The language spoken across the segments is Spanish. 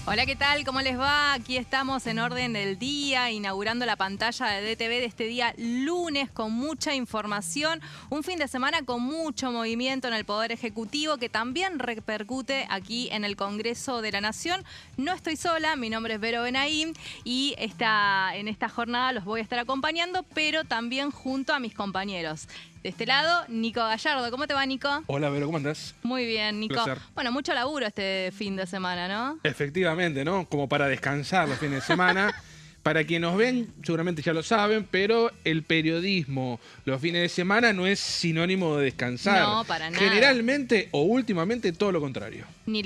Hola, ¿qué tal? ¿Cómo les va? Aquí estamos en orden del día, inaugurando la pantalla de DTV de este día lunes con mucha información. Un fin de semana con mucho movimiento en el Poder Ejecutivo que también repercute aquí en el Congreso de la Nación. No estoy sola, mi nombre es Vero Benaim y en esta jornada los voy a estar acompañando, pero también junto a mis compañeros. De este lado, Nico Gallardo. ¿Cómo te va, Nico? Hola, Vero, ¿cómo andás? Muy bien, Nico. Placer. Bueno, mucho laburo este fin de semana, ¿no? Efectivamente, ¿no? Como para descansar los fines de semana. Para quienes nos ven, seguramente ya lo saben, pero el periodismo los fines de semana no es sinónimo de descansar. No, para nada. Generalmente o últimamente todo lo contrario. Ni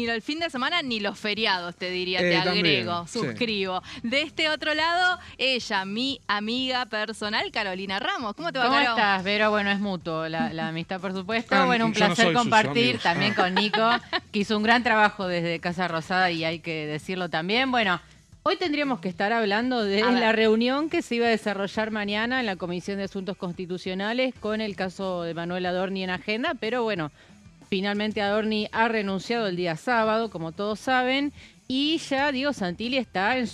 el fin de semana ni los feriados, te diría, te También, agrego, sí. suscribo. De este otro lado, ella, mi amiga personal, Carolina Ramos. ¿Cómo te va, ¿Cómo Caro? estás, Vero? Bueno, es mutuo la amistad, por supuesto. Ah, Bueno, un yo no placer soy suyo, compartir amigo. también con Nico, que hizo un gran trabajo desde Casa Rosada y hay que decirlo también. Bueno, hoy tendríamos que estar hablando de la reunión que se iba a desarrollar mañana en la Comisión de Asuntos Constitucionales con el caso de Manuel Adorni en agenda, pero bueno, finalmente Adorni ha renunciado el día sábado, como todos saben, y ya Diego Santilli está en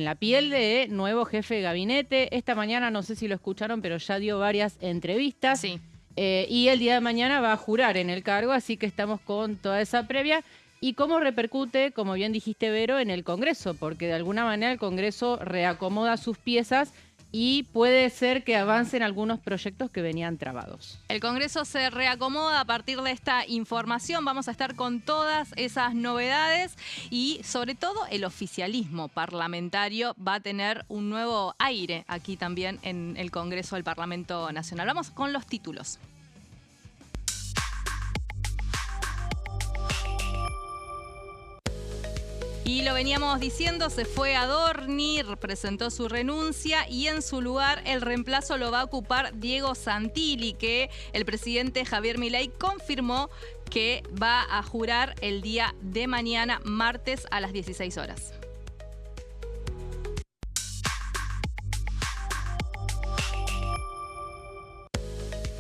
la piel de nuevo jefe de gabinete. Esta mañana, no sé si lo escucharon, pero ya dio varias entrevistas. Sí. Y el día de mañana va a jurar en el cargo, así que estamos con toda esa previa. ¿Y cómo repercute, como bien dijiste, Vero, en el Congreso? Porque de alguna manera el Congreso reacomoda sus piezas y puede ser que avancen algunos proyectos que venían trabados. El Congreso se reacomoda a partir de esta información. Vamos a estar con todas esas novedades y sobre todo el oficialismo parlamentario va a tener un nuevo aire aquí también en el Congreso del Parlamento Nacional. Vamos con los títulos. Y lo veníamos diciendo, se fue Adorni, presentó su renuncia y en su lugar el reemplazo lo va a ocupar Diego Santilli, que el presidente Javier Milei confirmó que va a jurar el día de mañana, martes a las 16 horas.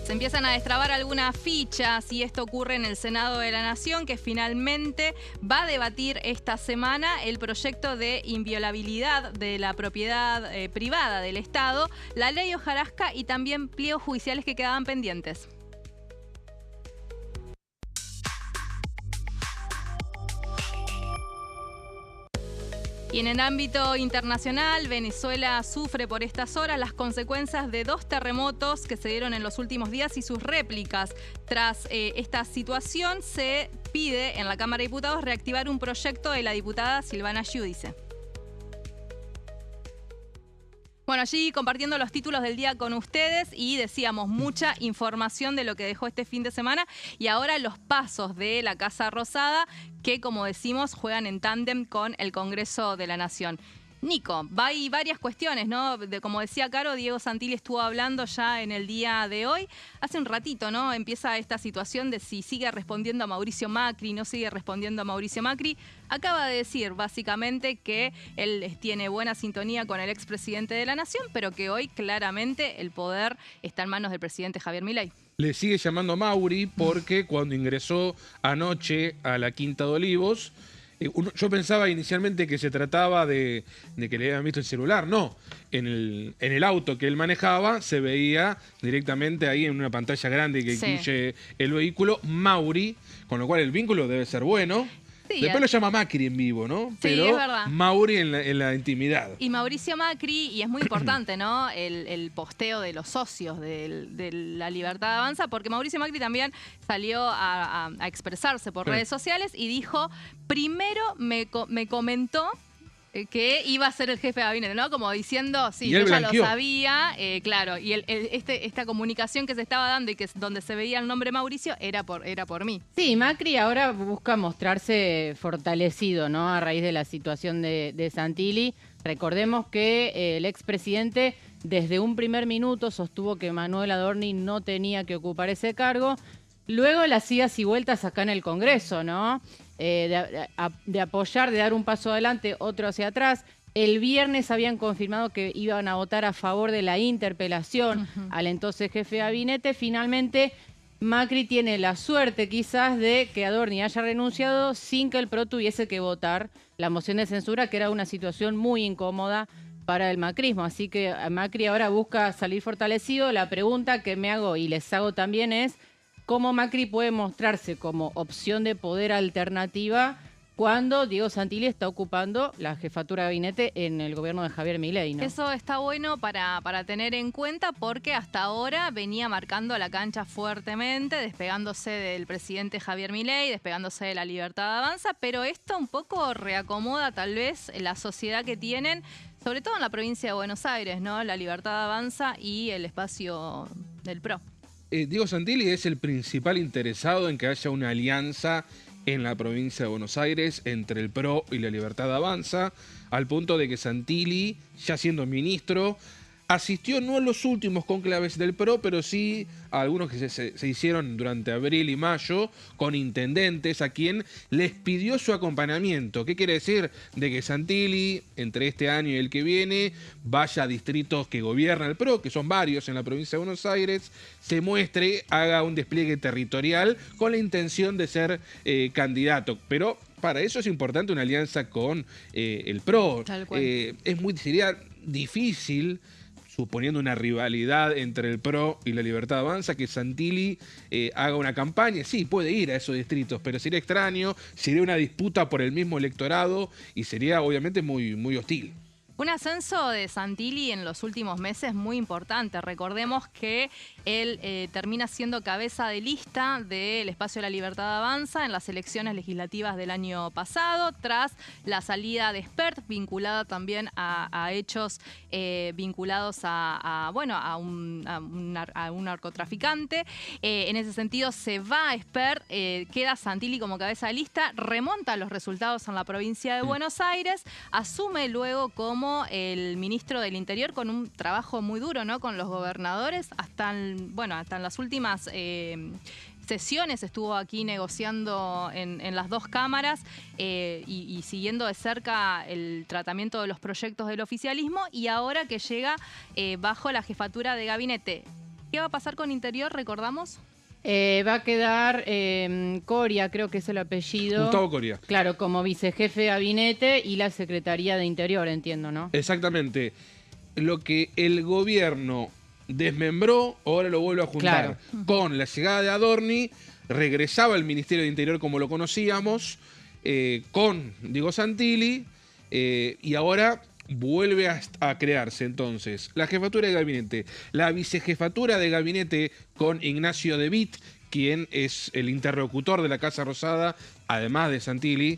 Se empiezan a destrabar algunas fichas y esto ocurre en el Senado de la Nación, que finalmente va a debatir esta semana el proyecto de inviolabilidad de la propiedad privada del Estado, la ley hojarasca y también pliegos judiciales que quedaban pendientes. Y en el ámbito internacional, Venezuela sufre por estas horas las consecuencias de 2 terremotos que se dieron en los últimos días y sus réplicas. Tras esta situación, se pide en la Cámara de Diputados reactivar un proyecto de la diputada Silvana Giudice. Bueno, allí compartiendo los títulos del día con ustedes y decíamos mucha información de lo que dejó este fin de semana y ahora los pasos de la Casa Rosada que, como decimos, juegan en tándem con el Congreso de la Nación. Nico, hay varias cuestiones, ¿no? Como decía Caro, Diego Santilli estuvo hablando ya en el día de hoy. Hace un ratito, ¿no? Empieza esta situación de si sigue respondiendo a Mauricio Macri, no sigue respondiendo a Mauricio Macri. Acaba de decir, básicamente, que él tiene buena sintonía con el expresidente de la Nación, pero que hoy, claramente, el poder está en manos del presidente Javier Milei. Le sigue llamando Mauri porque cuando ingresó anoche a la Quinta de Olivos, yo pensaba inicialmente que se trataba de que le habían visto el celular. No, en el auto que él manejaba se veía directamente ahí en una pantalla grande que incluye el vehículo Mauri, con lo cual el vínculo debe ser bueno. Sí, después lo llama Macri en vivo, ¿no? Sí, pero es verdad. Mauri en la intimidad. Y Mauricio Macri, y es muy importante, ¿no? El posteo de los socios de la Libertad Avanza, porque Mauricio Macri también salió a expresarse por redes sociales y dijo, primero me comentó que iba a ser el jefe de gabinete, ¿no? Como diciendo, sí, yo ya lo sabía, claro, y esta comunicación que se estaba dando y que donde se veía el nombre Mauricio era por mí. Sí, Macri ahora busca mostrarse fortalecido, ¿no? A raíz de la situación de Santilli. Recordemos que el expresidente desde un primer minuto sostuvo que Manuel Adorni no tenía que ocupar ese cargo. Luego las idas y vueltas acá en el Congreso, ¿no? De apoyar, de dar un paso adelante, otro hacia atrás. El viernes habían confirmado que iban a votar a favor de la interpelación al entonces jefe de gabinete. Finalmente Macri tiene la suerte quizás de que Adorni haya renunciado sin que el PRO tuviese que votar la moción de censura, que era una situación muy incómoda para el macrismo. Así que Macri ahora busca salir fortalecido. La pregunta que me hago y les hago también es cómo Macri puede mostrarse como opción de poder alternativa cuando Diego Santilli está ocupando la jefatura de gabinete en el gobierno de Javier Milei, ¿no? Eso está bueno para tener en cuenta porque hasta ahora venía marcando la cancha fuertemente, despegándose del presidente Javier Milei, despegándose de La Libertad Avanza, pero esto un poco reacomoda tal vez la sociedad que tienen, sobre todo en la provincia de Buenos Aires, ¿no? La Libertad Avanza y el espacio del PRO. Diego Santilli es el principal interesado en que haya una alianza en la provincia de Buenos Aires entre el PRO y la Libertad Avanza, al punto de que Santilli, ya siendo ministro, asistió no a los últimos conclaves del PRO, pero sí a algunos que se hicieron durante abril y mayo con intendentes a quien les pidió su acompañamiento. ¿Qué quiere decir? De que Santilli, entre este año y el que viene, vaya a distritos que gobierna el PRO, que son varios en la provincia de Buenos Aires, se muestre, haga un despliegue territorial con la intención de ser candidato. Pero para eso es importante una alianza con el PRO. Tal cual. Sería difícil, suponiendo una rivalidad entre el PRO y la Libertad Avanza, que Santilli haga una campaña. Sí, puede ir a esos distritos, pero sería extraño, sería una disputa por el mismo electorado y sería obviamente muy, muy hostil. Un ascenso de Santilli en los últimos meses muy importante. Recordemos que él termina siendo cabeza de lista del Espacio de la Libertad Avanza en las elecciones legislativas del año pasado, tras la salida de Espert, vinculada también a hechos vinculados a un narcotraficante. En ese sentido se va Espert, queda Santilli como cabeza de lista, remonta los resultados en la provincia de Buenos Aires, asume luego como el ministro del Interior con un trabajo muy duro, ¿no? Con los gobernadores, hasta en las últimas sesiones estuvo aquí negociando en las dos cámaras y siguiendo de cerca el tratamiento de los proyectos del oficialismo, y ahora que llega bajo la jefatura de gabinete. ¿Qué va a pasar con Interior? ¿Recordamos? Va a quedar Coria, creo que es el apellido. Gustavo Coria. Claro, como vicejefe de gabinete y la Secretaría de Interior, entiendo, ¿no? Exactamente. Lo que el gobierno desmembró, ahora lo vuelve a juntar. Claro. Con la llegada de Adorni, regresaba el Ministerio de Interior como lo conocíamos, con Diego Santilli, y ahora vuelve a crearse entonces la jefatura de gabinete, la vicejefatura de gabinete con Ignacio De Witt, quien es el interlocutor de la Casa Rosada, además de Santilli,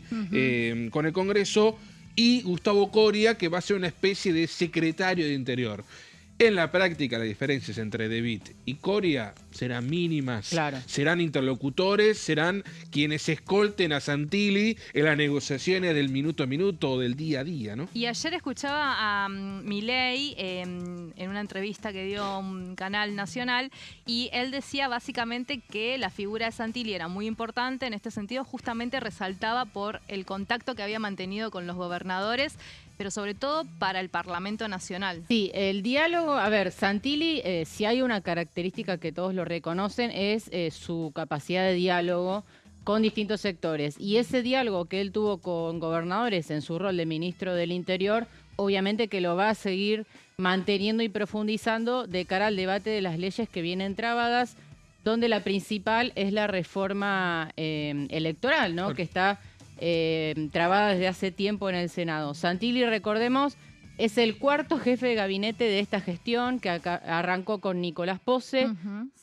con el Congreso, y Gustavo Coria, que va a ser una especie de secretario de Interior. En la práctica, las diferencias entre De Witt y Coria serán mínimas. Claro. Serán interlocutores, serán quienes escolten a Santilli en las negociaciones del minuto a minuto o del día a día, ¿no? Y ayer escuchaba a Milei en una entrevista que dio un canal nacional, y él decía básicamente que la figura de Santilli era muy importante. En este sentido, justamente resaltaba por el contacto que había mantenido con los gobernadores, pero sobre todo para el Parlamento Nacional. Sí, el diálogo, a ver, Santilli, si hay una característica que todos lo reconocen, es su capacidad de diálogo con distintos sectores. Y ese diálogo que él tuvo con gobernadores en su rol de ministro del Interior, obviamente que lo va a seguir manteniendo y profundizando de cara al debate de las leyes que vienen trabadas, donde la principal es la reforma electoral, ¿no? Que está trabada desde hace tiempo en el Senado. Santilli, recordemos, es el cuarto jefe de gabinete de esta gestión, que arrancó con Nicolás Pose,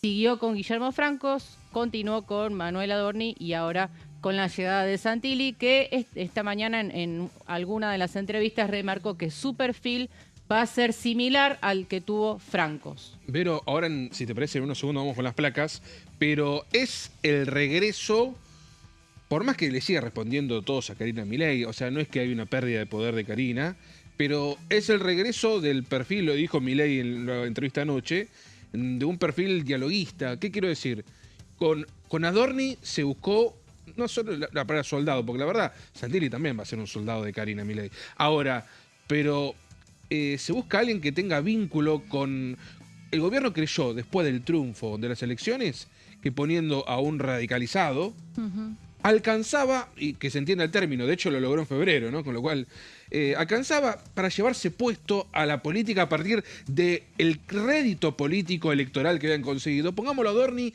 siguió con Guillermo Francos, continuó con Manuel Adorni y ahora con la llegada de Santilli, que esta mañana en alguna de las entrevistas remarcó que su perfil va a ser similar al que tuvo Francos. Pero ahora, si te parece, en unos segundos vamos con las placas, pero es el regreso, por más que le siga respondiendo todos a Karina Milei, o sea, no es que hay una pérdida de poder de Karina, pero es el regreso del perfil, lo dijo Milei en la entrevista anoche, de un perfil dialoguista. ¿Qué quiero decir? Con Adorni se buscó no solo la palabra soldado, porque la verdad, Santilli también va a ser un soldado de Karina Milei. Ahora, pero se busca alguien que tenga vínculo con el gobierno creyó, después del triunfo de las elecciones, que poniendo a un radicalizado, alcanzaba, y que se entienda el término, de hecho lo logró en febrero, ¿no? Con lo cual, alcanzaba para llevarse puesto a la política a partir del rédito político electoral que habían conseguido. Pongámoslo a Adorni,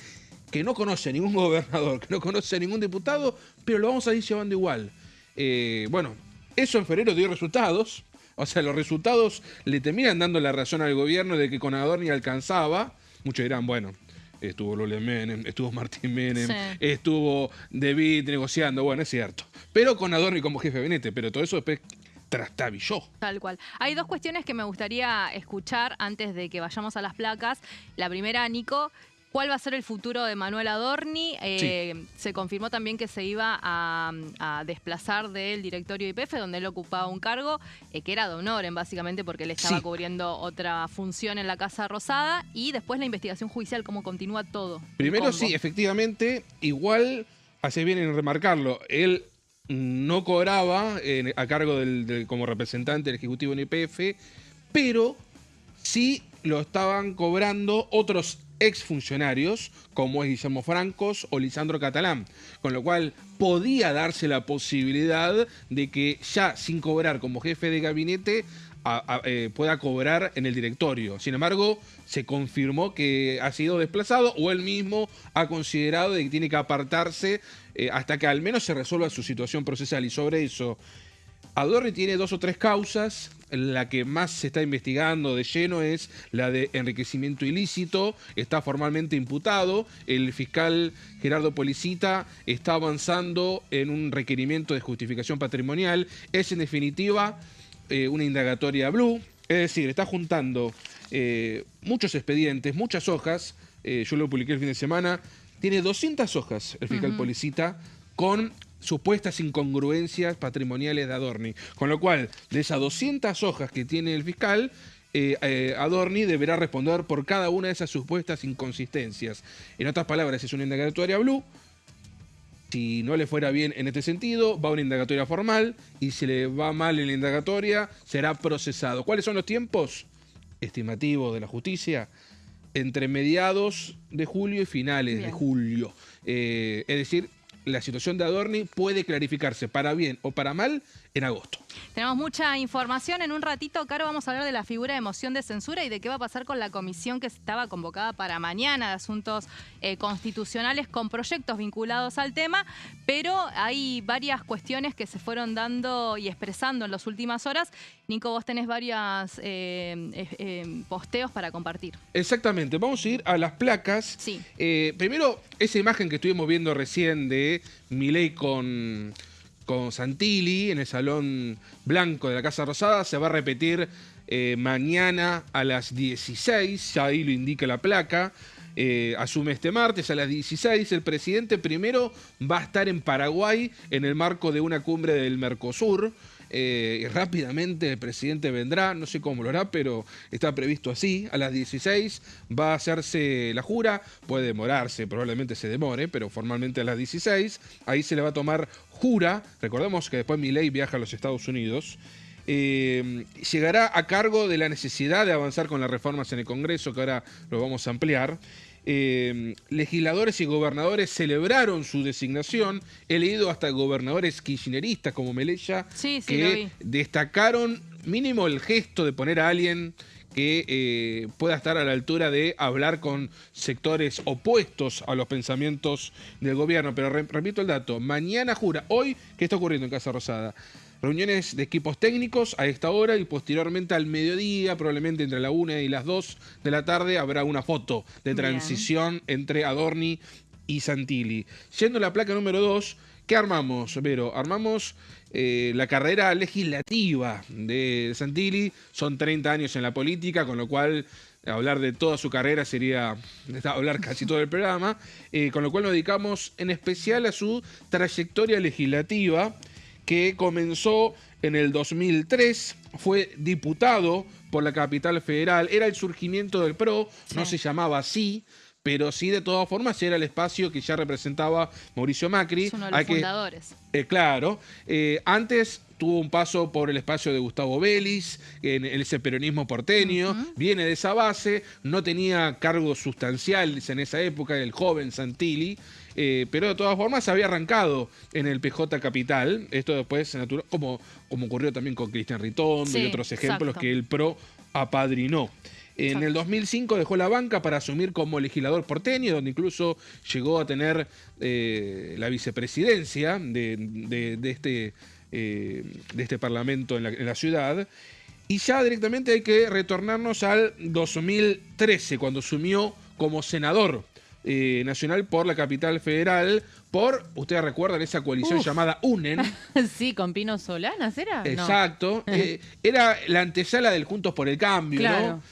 que no conoce a ningún gobernador, que no conoce a ningún diputado, pero lo vamos a ir llevando igual. Bueno, eso en febrero dio resultados. O sea, los resultados le terminan dando la razón al gobierno de que con Adorni alcanzaba. Muchos dirán, bueno, estuvo Lula Menem, estuvo Martín Menem, Sí. estuvo De Witt negociando. Bueno, es cierto. Pero con Adorni como jefe de gabinete, pero todo eso después trastabilló. Tal cual. Hay dos cuestiones que me gustaría escuchar antes de que vayamos a las placas. La primera, Nico, ¿cuál va a ser el futuro de Manuel Adorni? Se confirmó también que se iba a desplazar del directorio de YPF, donde él ocupaba un cargo que era de honoren, básicamente, porque él estaba cubriendo otra función en la Casa Rosada. Y después la investigación judicial, cómo continúa todo. Primero, sí, efectivamente, igual, hace bien en remarcarlo, él no cobraba a cargo como representante del Ejecutivo en YPF, pero sí lo estaban cobrando otros exfuncionarios, como es Guillermo Francos o Lisandro Catalán, con lo cual podía darse la posibilidad de que ya sin cobrar como jefe de gabinete pueda cobrar en el directorio. Sin embargo, se confirmó que ha sido desplazado o él mismo ha considerado de que tiene que apartarse hasta que al menos se resuelva su situación procesal. Y sobre eso, Adorni tiene 2 o 3 causas. La que más se está investigando de lleno es la de enriquecimiento ilícito. Está formalmente imputado. El fiscal Gerardo Policita está avanzando en un requerimiento de justificación patrimonial. Es en definitiva una indagatoria blue. Es decir, está juntando muchos expedientes, muchas hojas. Yo lo publiqué el fin de semana. Tiene 200 hojas el fiscal Policita con supuestas incongruencias patrimoniales de Adorni. Con lo cual, de esas 200 hojas que tiene el fiscal, Adorni deberá responder por cada una de esas supuestas inconsistencias. En otras palabras, es una indagatoria blue. Si no le fuera bien en este sentido, va a una indagatoria formal, y si le va mal en la indagatoria, será procesado. ¿Cuáles son los tiempos estimativos de la justicia? Entre mediados de julio y finales de julio. Es decir, la situación de Adorni puede clarificarse para bien o para mal en agosto. Tenemos mucha información. En un ratito, Caro, vamos a hablar de la figura de moción de censura y de qué va a pasar con la comisión que estaba convocada para mañana de asuntos constitucionales con proyectos vinculados al tema, pero hay varias cuestiones que se fueron dando y expresando en las últimas horas. Nico, vos tenés varios posteos para compartir. Exactamente. Vamos a ir a las placas. Sí. Primero, esa imagen que estuvimos viendo recién de Milei con Santilli en el Salón Blanco de la Casa Rosada se va a repetir mañana a las 16, ya ahí lo indica la placa. Asume este martes a las 16. El presidente primero va a estar en Paraguay en el marco de una cumbre del Mercosur. Y rápidamente el presidente vendrá, no sé cómo lo hará, pero está previsto así. A las 16 va a hacerse la jura, puede demorarse, probablemente se demore, pero formalmente a las 16. Ahí se le va a tomar jura. Recordemos que después Milei viaja a los Estados Unidos. Llegará a cargo de la necesidad de avanzar con las reformas en el Congreso, que ahora lo vamos a ampliar. Legisladores y gobernadores celebraron su designación. He leído hasta gobernadores kirchneristas como Melella que destacaron mínimo el gesto de poner a alguien que pueda estar a la altura de hablar con sectores opuestos a los pensamientos del gobierno. Pero repito el dato, mañana jura. Hoy, ¿qué está ocurriendo en Casa Rosada? Reuniones de equipos técnicos a esta hora y posteriormente al mediodía, probablemente entre la 1 y las 2 de la tarde, habrá una foto de transición entre Adorni y Santilli. Yendo a la placa número 2, ¿qué armamos, Vero? Armamos la carrera legislativa de Santilli. Son 30 años en la política, con lo cual hablar de toda su carrera sería hablar casi todo el programa. Con lo cual nos dedicamos en especial a su trayectoria legislativa, que comenzó en el 2003, fue diputado por la Capital Federal, era el surgimiento del PRO, no se llamaba así, pero sí, de todas formas, era el espacio que ya representaba Mauricio Macri. Es uno de los fundadores. Claro. Antes tuvo un paso por el espacio de Gustavo Vélez, en ese peronismo porteño, viene de esa base, no tenía cargos sustanciales en esa época, el joven Santilli, pero de todas formas había arrancado en el PJ Capital, esto después, como ocurrió también con Cristian Ritondo y otros ejemplos que el PRO apadrinó. En el 2005 dejó la banca para asumir como legislador porteño, donde incluso llegó a tener la vicepresidencia de este parlamento en la ciudad. Y ya directamente hay que retornarnos al 2013, cuando asumió como senador nacional por la capital federal, ustedes recuerdan esa coalición llamada UNEN. Sí, con Pino Solanas, ¿era? Exacto. No. Era la antesala del Juntos por el Cambio, claro. ¿No?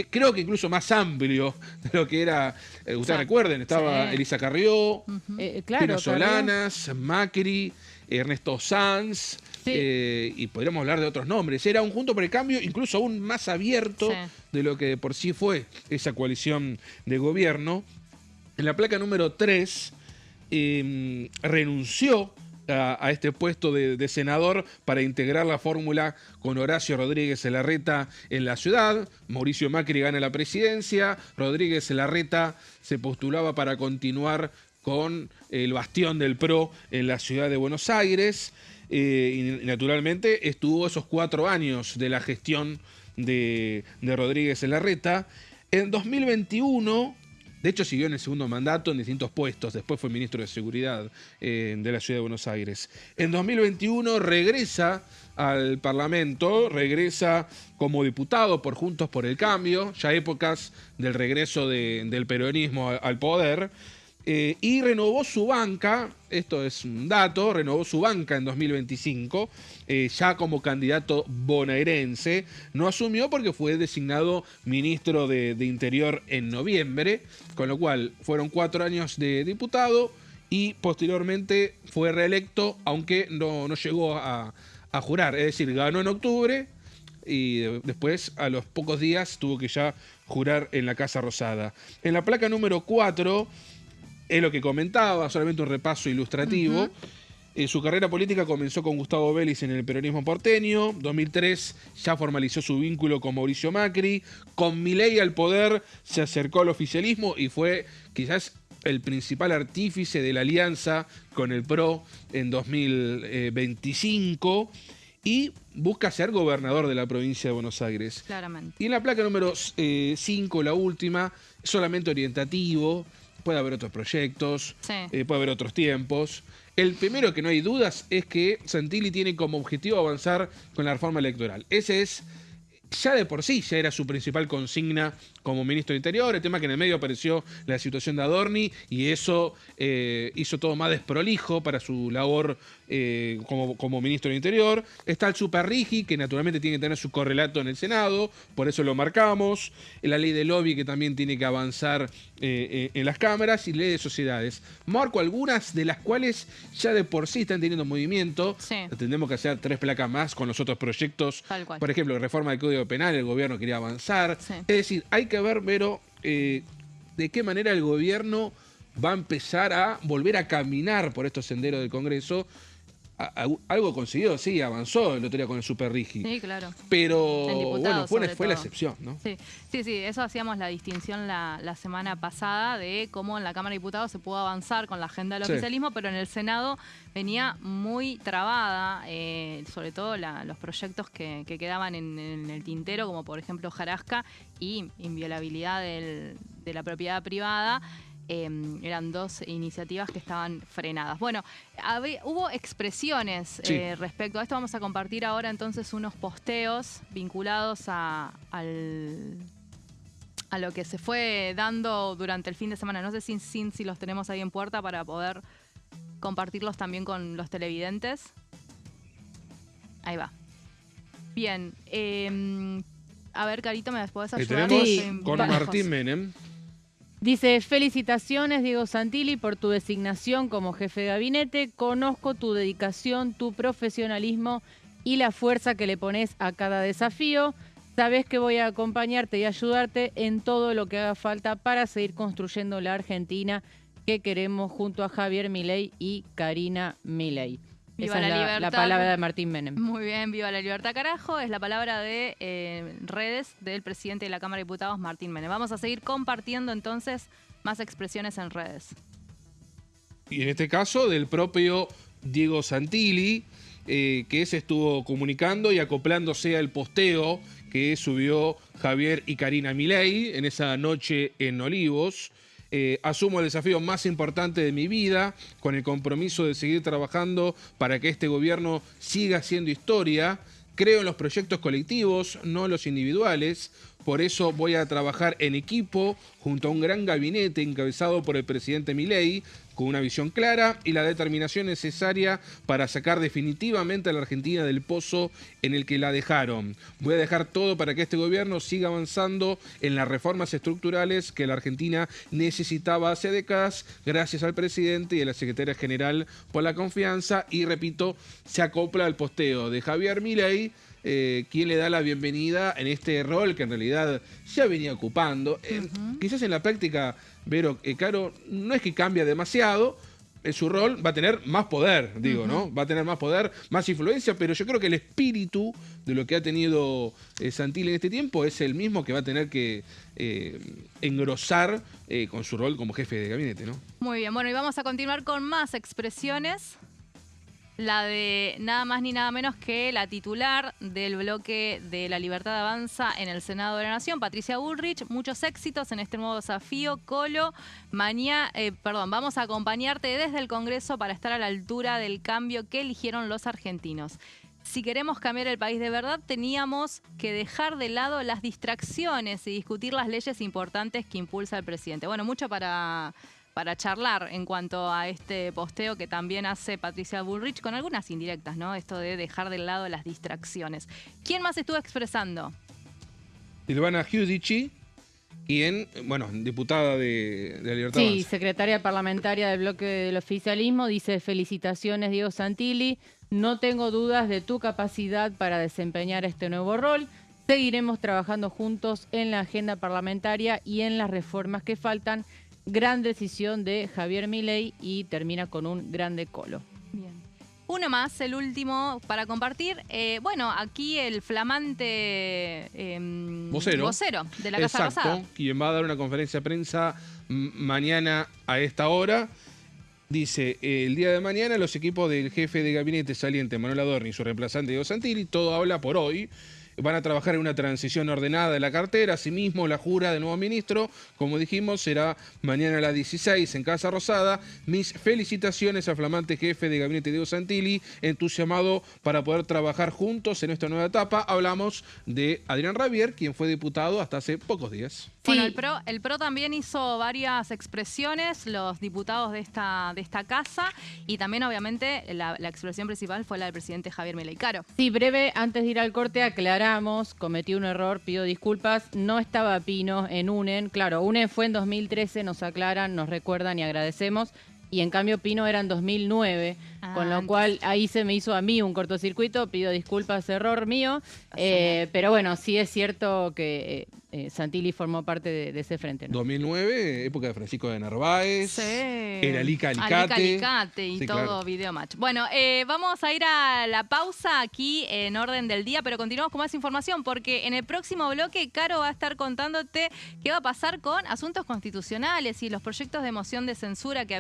Creo que incluso más amplio de lo que era, ustedes recuerden, estaba Elisa Carrió, Pino Solanas, Macri, Ernesto Sanz, y podríamos hablar de otros nombres. Era un Juntos por el Cambio incluso aún más abierto de lo que de por sí fue esa coalición de gobierno. En la placa número 3 renunció a este puesto de senador para integrar la fórmula con Horacio Rodríguez Larreta en la ciudad. Mauricio Macri gana la presidencia, Rodríguez Larreta se postulaba para continuar con el bastión del PRO en la ciudad de Buenos Aires, y naturalmente estuvo esos 4 años de la gestión de Rodríguez Larreta. En 2021... De hecho, siguió en el segundo mandato en distintos puestos. Después fue ministro de Seguridad de la Ciudad de Buenos Aires. En 2021 regresa al Parlamento, regresa como diputado por Juntos por el Cambio, ya épocas del regreso del peronismo al poder, y renovó su banca, esto es un dato, renovó su banca en 2025, ya como candidato bonaerense. No asumió porque fue designado ministro de Interior en noviembre, con lo cual fueron 4 años de diputado y posteriormente fue reelecto, aunque no llegó a jurar, es decir, ganó en octubre y después a los pocos días tuvo que ya jurar en la Casa Rosada. En la placa número 4... es lo que comentaba, solamente un repaso ilustrativo. Su carrera política comenzó con Gustavo Vélez en el peronismo porteño. 2003 ya formalizó su vínculo con Mauricio Macri. Con Milei al poder se acercó al oficialismo y fue quizás el principal artífice de la alianza con el PRO en 2025. Y busca ser gobernador de la provincia de Buenos Aires. Claramente. Y en la placa número 5, la última, solamente orientativo. Puede haber otros proyectos, puede haber otros tiempos. El primero, que no hay dudas, es que Santilli tiene como objetivo avanzar con la reforma electoral. Ese es, ya de por sí, ya era su principal consigna como ministro de Interior. El tema que en el medio apareció la situación de Adorni y eso hizo todo más desprolijo para su labor como ministro de Interior. Está el Superrigi, que naturalmente tiene que tener su correlato en el Senado, por eso lo marcamos. La ley de lobby, que también tiene que avanzar en las cámaras, y ley de sociedades. Marco algunas de las cuales ya de por sí están teniendo movimiento. Tendremos que hacer 3 placas más con los otros proyectos. Por ejemplo, reforma del Código Penal, el gobierno quería avanzar. Es decir, hay que ver, Vero, de qué manera el gobierno va a empezar a volver a caminar por estos senderos del Congreso. Algo consiguió, sí, avanzó el otro día con el Superrigi. Sí, claro. Pero bueno, fue la excepción, ¿no? Sí, eso hacíamos la distinción la semana pasada de cómo en la Cámara de Diputados se pudo avanzar con la agenda del oficialismo, pero en el Senado venía muy trabada, sobre todo los proyectos que quedaban en el tintero, como por ejemplo Jarasca y inviolabilidad de la propiedad privada. Eran 2 iniciativas que estaban frenadas. Bueno, hubo expresiones respecto a esto. Vamos a compartir ahora entonces unos posteos vinculados a lo que se fue dando durante el fin de semana. No sé si los tenemos ahí en puerta para poder compartirlos también con los televidentes. Ahí va. Bien. A ver, Carito, ¿me podés ayudar? Tenemos con Martín Menem. Dice: felicitaciones, Diego Santilli, por tu designación como jefe de gabinete. Conozco tu dedicación, tu profesionalismo y la fuerza que le pones a cada desafío. sabés que voy a acompañarte y ayudarte en todo lo que haga falta para seguir construyendo la Argentina que queremos junto a Javier Milei y Karina Milei. Viva Esa la es libertad. la palabra de Martín Menem. Muy bien, viva la libertad, carajo. Es la palabra de redes del presidente de la Cámara de Diputados, Martín Menem. Vamos a seguir compartiendo entonces más expresiones en redes. Y en este caso del propio Diego Santilli, que se estuvo comunicando y acoplándose al posteo que subió Javier y Karina Milei en esa noche en Olivos. Asumo el desafío más importante de mi vida, con el compromiso de seguir trabajando para que este gobierno siga haciendo historia. Creo en los proyectos colectivos, no los individuales. Por eso voy a trabajar en equipo junto a un gran gabinete encabezado por el presidente Milei, con una visión clara y la determinación necesaria para sacar definitivamente a la Argentina del pozo en el que la dejaron. Voy a dejar todo para que este gobierno siga avanzando en las reformas estructurales que la Argentina necesitaba hace décadas, gracias al presidente y a la secretaria general por la confianza. Y repito, se acopla al posteo de Javier Milei, quien le da la bienvenida en este rol que en realidad ya venía ocupando. Quizás en la práctica, Vero, Caro, no es que cambia demasiado, su rol va a tener más poder, digo, ¿no? Va a tener más poder, más influencia, pero yo creo que el espíritu de lo que ha tenido Santilli en este tiempo es el mismo que va a tener que engrosar con su rol como jefe de gabinete, ¿no? Muy bien, bueno, y vamos a continuar con más expresiones. La de nada más ni nada menos que la titular del bloque de La Libertad Avanza en el Senado de la Nación, Patricia Bullrich. Muchos éxitos en este nuevo desafío, Colo. Vamos a acompañarte desde el Congreso para estar a la altura del cambio que eligieron los argentinos. Si queremos cambiar el país de verdad, teníamos que dejar de lado las distracciones y discutir las leyes importantes que impulsa el presidente. Bueno, mucho para charlar en cuanto a este posteo que también hace Patricia Bullrich, con algunas indirectas, ¿no? Esto de dejar de lado las distracciones. ¿Quién más estuvo expresando? Silvana Giudici, quien, bueno, diputada de la Libertad Sí, Avanza. secretaria parlamentaria del bloque del oficialismo, dice: felicitaciones, Diego Santilli, no tengo dudas de tu capacidad para desempeñar este nuevo rol. Seguiremos trabajando juntos en la agenda parlamentaria y en las reformas que faltan. Gran decisión de Javier Milei, y termina con un grande Colo. Bien. Uno más, el último para compartir. Bueno, aquí el flamante vocero de la Casa Rosada. Quien va a dar una conferencia de prensa mañana a esta hora. Dice, el día de mañana los equipos del jefe de gabinete saliente Manuel Adorni y su reemplazante Diego Santilli, todo habla por hoy, van a trabajar en una transición ordenada de la cartera. Asimismo, la jura del nuevo ministro, como dijimos, será mañana a las 16 en Casa Rosada. Mis felicitaciones al flamante jefe de gabinete Diego Santilli, entusiasmado para poder trabajar juntos en esta nueva etapa. Hablamos de Adrián Rabier, quien fue diputado hasta hace pocos días. Sí. Bueno, el PRO también hizo varias expresiones, los diputados de esta casa, y también obviamente la expresión principal fue la del presidente Javier Milei. Caro. Sí, breve, antes de ir al corte aclaramos, cometí un error, pido disculpas, no estaba Pino en UNEN, claro, UNEN fue en 2013, nos aclaran, nos recuerdan y agradecemos, y en cambio Pino era en 2009, con lo cual ahí se me hizo a mí un cortocircuito, pido disculpas, error mío, pero bueno, sí es cierto que Santilli formó parte de ese frente, ¿no? 2009, época de Francisco de Narváez, sí. Era Alica Alicate y sí, todo, claro. Video Match. Bueno, vamos a ir a la pausa aquí en orden del día, pero continuamos con más información porque en el próximo bloque Caro va a estar contándote qué va a pasar con asuntos constitucionales y los proyectos de moción de censura que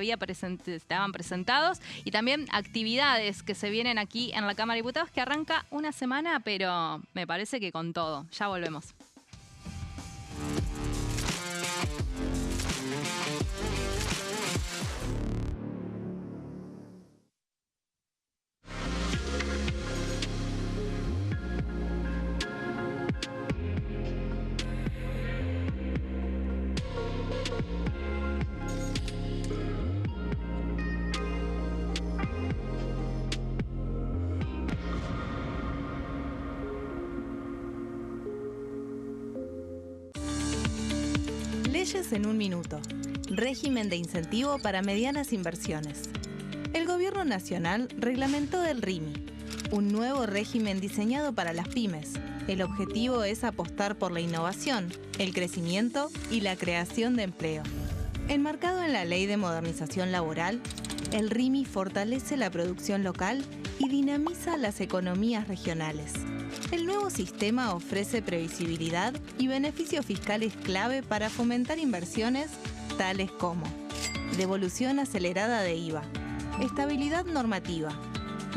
estaban presentados, y también actividades que se vienen aquí en la Cámara de Diputados, que arranca una semana, pero me parece que con todo. Ya volvemos. Leyes en un minuto. Régimen de incentivo para medianas inversiones. El Gobierno Nacional reglamentó el RIMI, un nuevo régimen diseñado para las pymes, El objetivo es apostar por la innovación, el crecimiento y la creación de empleo. Enmarcado en la Ley de Modernización Laboral, el RIMI fortalece la producción local y dinamiza las economías regionales. El nuevo sistema ofrece previsibilidad y beneficios fiscales clave para fomentar inversiones tales como devolución acelerada de IVA, estabilidad normativa,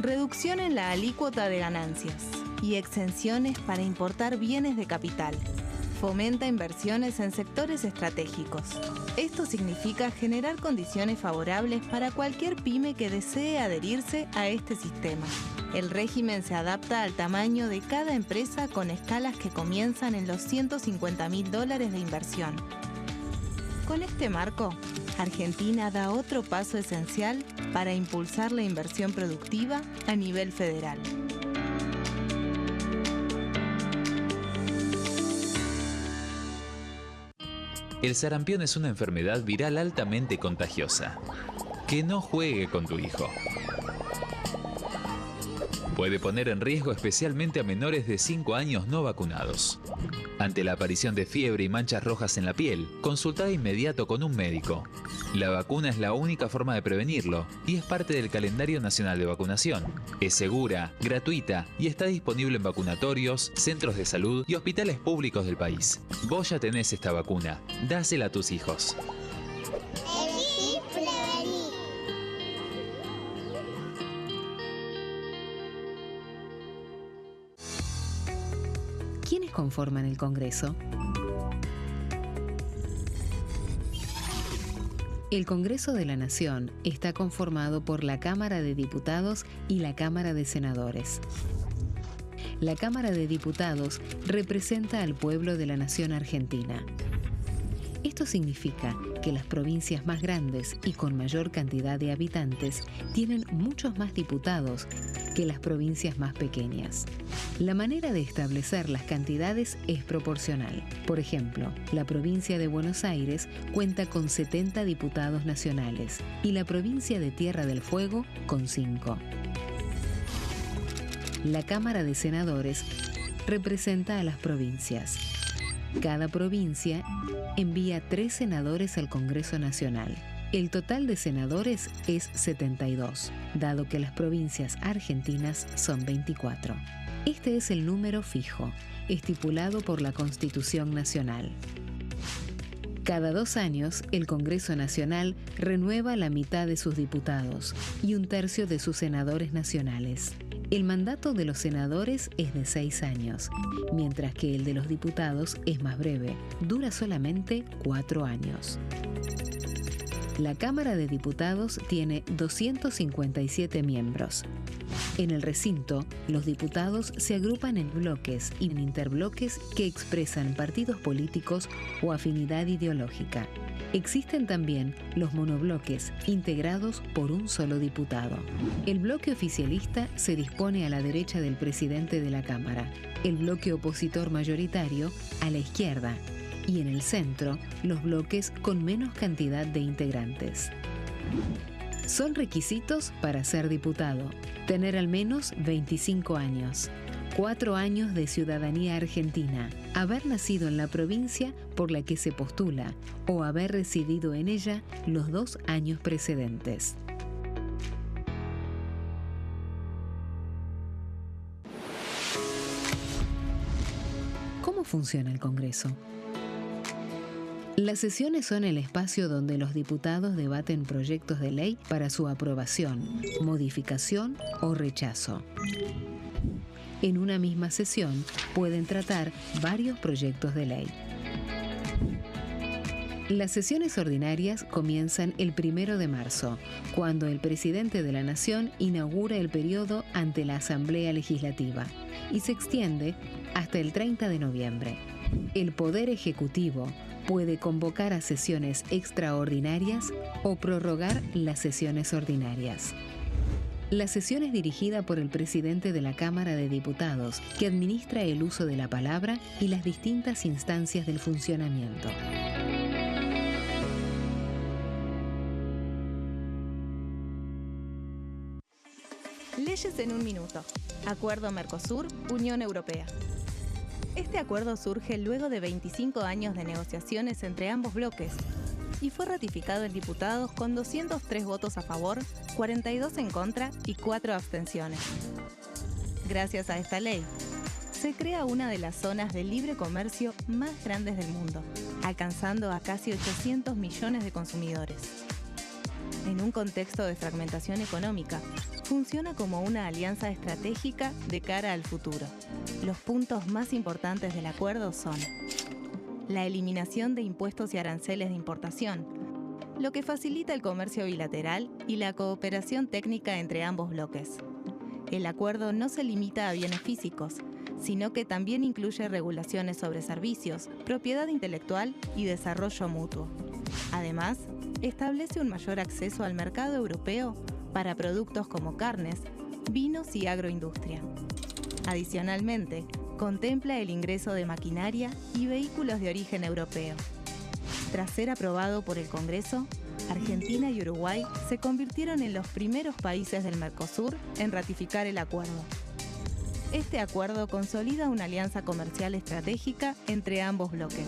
reducción en la alícuota de ganancias y exenciones para importar bienes de capital. Fomenta inversiones en sectores estratégicos. Esto significa generar condiciones favorables para cualquier pyme que desee adherirse a este sistema. El régimen se adapta al tamaño de cada empresa con escalas que comienzan en los $150.000 de inversión. Con este marco, Argentina da otro paso esencial para impulsar la inversión productiva a nivel federal. El sarampión es una enfermedad viral altamente contagiosa. Que no juegue con tu hijo. Puede poner en riesgo especialmente a menores de 5 años no vacunados. Ante la aparición de fiebre y manchas rojas en la piel, consulta de inmediato con un médico. La vacuna es la única forma de prevenirlo y es parte del calendario nacional de vacunación. Es segura, gratuita y está disponible en vacunatorios, centros de salud y hospitales públicos del país. Vos ya tenés esta vacuna. Dásela a tus hijos. Elegí prevenir. ¿Quiénes conforman el Congreso? El Congreso de la Nación está conformado por la Cámara de Diputados y la Cámara de Senadores. La Cámara de Diputados representa al pueblo de la nación argentina. Esto significa que las provincias más grandes y con mayor cantidad de habitantes tienen muchos más diputados que las provincias más pequeñas. La manera de establecer las cantidades es proporcional. Por ejemplo, la provincia de Buenos Aires cuenta con 70 diputados nacionales y la provincia de Tierra del Fuego con 5. La Cámara de Senadores representa a las provincias. Cada provincia envía 3 senadores al Congreso Nacional. El total de senadores es 72, dado que las provincias argentinas son 24. Este es el número fijo, estipulado por la Constitución Nacional. Cada 2 años, el Congreso Nacional renueva la mitad de sus diputados y 1/3 de sus senadores nacionales. El mandato de los senadores es de 6 años, mientras que el de los diputados es más breve, dura solamente 4 años. La Cámara de Diputados tiene 257 miembros. En el recinto, los diputados se agrupan en bloques y en interbloques que expresan partidos políticos o afinidad ideológica. Existen también los monobloques, integrados por un solo diputado. El bloque oficialista se dispone a la derecha del presidente de la Cámara, el bloque opositor mayoritario a la izquierda, y en el centro, los bloques con menos cantidad de integrantes. Son requisitos para ser diputado: tener al menos 25 años, 4 años de ciudadanía argentina, haber nacido en la provincia por la que se postula o haber residido en ella los 2 años precedentes. ¿Cómo funciona el Congreso? Las sesiones son el espacio donde los diputados debaten proyectos de ley para su aprobación, modificación o rechazo. En una misma sesión pueden tratar varios proyectos de ley. Las sesiones ordinarias comienzan el 1 de marzo, cuando el presidente de la Nación inaugura el periodo ante la Asamblea Legislativa, y se extiende hasta el 30 de noviembre. El Poder Ejecutivo puede convocar a sesiones extraordinarias o prorrogar las sesiones ordinarias. La sesión es dirigida por el presidente de la Cámara de Diputados, que administra el uso de la palabra y las distintas instancias del funcionamiento. Leyes en un minuto. Acuerdo Mercosur, Unión Europea. Este acuerdo surge luego de 25 años de negociaciones entre ambos bloques y fue ratificado en diputados con 203 votos a favor, 42 en contra y 4 abstenciones. Gracias a esta ley, se crea una de las zonas de libre comercio más grandes del mundo, alcanzando a casi 800 millones de consumidores. En un contexto de fragmentación económica, funciona como una alianza estratégica de cara al futuro. Los puntos más importantes del acuerdo son la eliminación de impuestos y aranceles de importación, lo que facilita el comercio bilateral y la cooperación técnica entre ambos bloques. El acuerdo no se limita a bienes físicos, sino que también incluye regulaciones sobre servicios, propiedad intelectual y desarrollo mutuo. Además, establece un mayor acceso al mercado europeo para productos como carnes, vinos y agroindustria. Adicionalmente, contempla el ingreso de maquinaria y vehículos de origen europeo. Tras ser aprobado por el Congreso, Argentina y Uruguay se convirtieron en los primeros países del Mercosur en ratificar el acuerdo. Este acuerdo consolida una alianza comercial estratégica entre ambos bloques.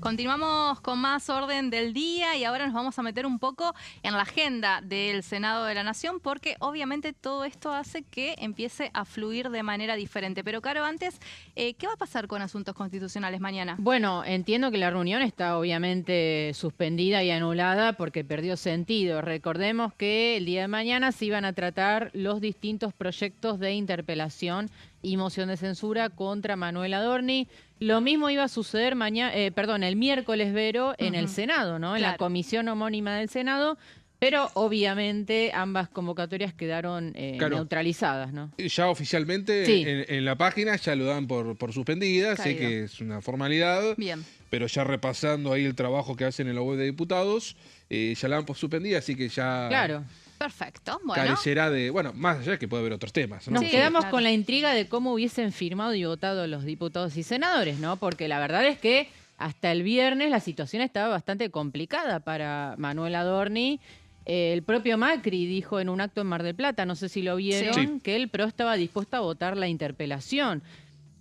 Continuamos con más orden del día y ahora nos vamos a meter un poco en la agenda del Senado de la Nación porque obviamente todo esto hace que empiece a fluir de manera diferente. Pero Caro, antes, ¿qué va a pasar con asuntos constitucionales mañana? Bueno, entiendo que la reunión está obviamente suspendida y anulada porque perdió sentido. Recordemos que el día de mañana se iban a tratar los distintos proyectos de interpelación y moción de censura contra Manuel Adorni. Lo mismo iba a suceder el miércoles, Vero, en el Senado, ¿no? En la comisión homónima del Senado, pero obviamente ambas convocatorias quedaron neutralizadas, ¿no? Ya oficialmente Sí. en la página ya lo dan por suspendida, sé que es una formalidad. Bien. Pero ya repasando ahí el trabajo que hacen en la web de diputados, ya la dan por suspendida, así que ya... Claro. Perfecto, bueno. Carecerá de... Bueno, más allá que puede haber otros temas, ¿no? Nos Sí, quedamos claro. con la intriga de cómo hubiesen firmado y votado los diputados y senadores, ¿no? Porque la verdad es que hasta el viernes la situación estaba bastante complicada para Manuel Adorni. El propio Macri dijo en un acto en Mar del Plata, no sé si lo vieron, Sí. que el PRO estaba dispuesto a votar la interpelación.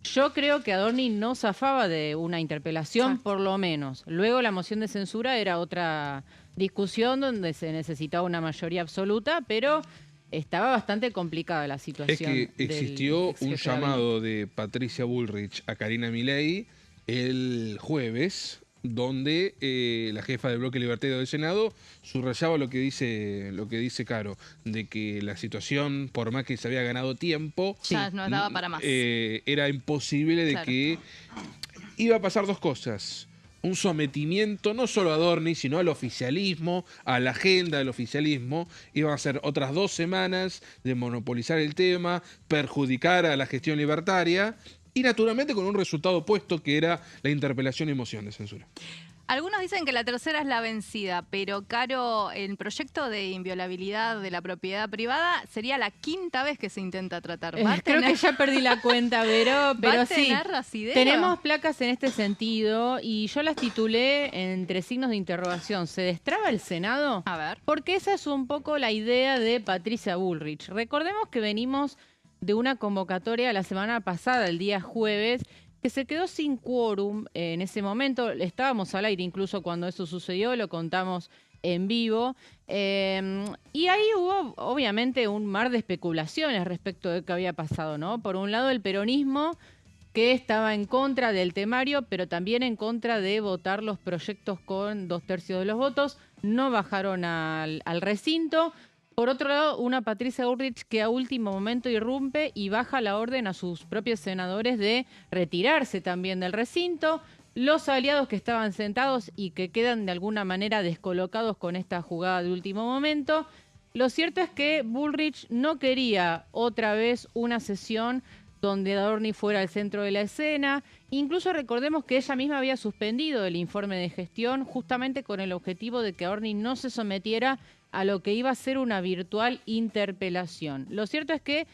Yo creo que Adorni no zafaba de una interpelación, Exacto. por lo menos. Luego la moción de censura era otra discusión donde se necesitaba una mayoría absoluta, pero estaba bastante complicada la Es situación. que del existió ex un jefe de llamado de Patricia Bullrich a Karina Milei el jueves, donde la jefa del bloque libertario del Senado subrayaba lo que dice Caro, de que la situación, por más que se había ganado tiempo, Ya no daba para más. era imposible de Claro. que iba a pasar dos cosas. Un sometimiento no solo a Adorni, sino al oficialismo, a la agenda del oficialismo. Iban a ser otras 2 semanas de monopolizar el tema, perjudicar a la gestión libertaria y naturalmente con un resultado opuesto que era la interpelación y moción de censura. Algunos dicen que la tercera es la vencida, pero Caro, el proyecto de inviolabilidad de la propiedad privada sería la 5ª vez que se intenta tratar. ¿Va a Creo tener- que ya perdí la cuenta, Vero, pero ¿Va a sí. tener asidero? Tenemos placas en este sentido y yo las titulé entre signos de interrogación. ¿Se destraba el Senado? A ver. Porque esa es un poco la idea de Patricia Bullrich. Recordemos que venimos de una convocatoria la semana pasada, el día jueves, que se quedó sin quórum en ese momento. Estábamos al aire incluso cuando eso sucedió, lo contamos en vivo. Y ahí hubo, obviamente, un mar de especulaciones respecto de qué había pasado, ¿no? Por un lado, el peronismo, que estaba en contra del temario, pero también en contra de votar los proyectos con 2/3 de los votos. No bajaron al recinto. Por otro lado, una Patricia Bullrich que a último momento irrumpe y baja la orden a sus propios senadores de retirarse también del recinto. Los aliados que estaban sentados y que quedan de alguna manera descolocados con esta jugada de último momento. Lo cierto es que Bullrich no quería otra vez una sesión donde Adorni fuera el centro de la escena. Incluso recordemos que ella misma había suspendido el informe de gestión justamente con el objetivo de que Adorni no se sometiera a lo que iba a ser una virtual interpelación. Lo cierto es que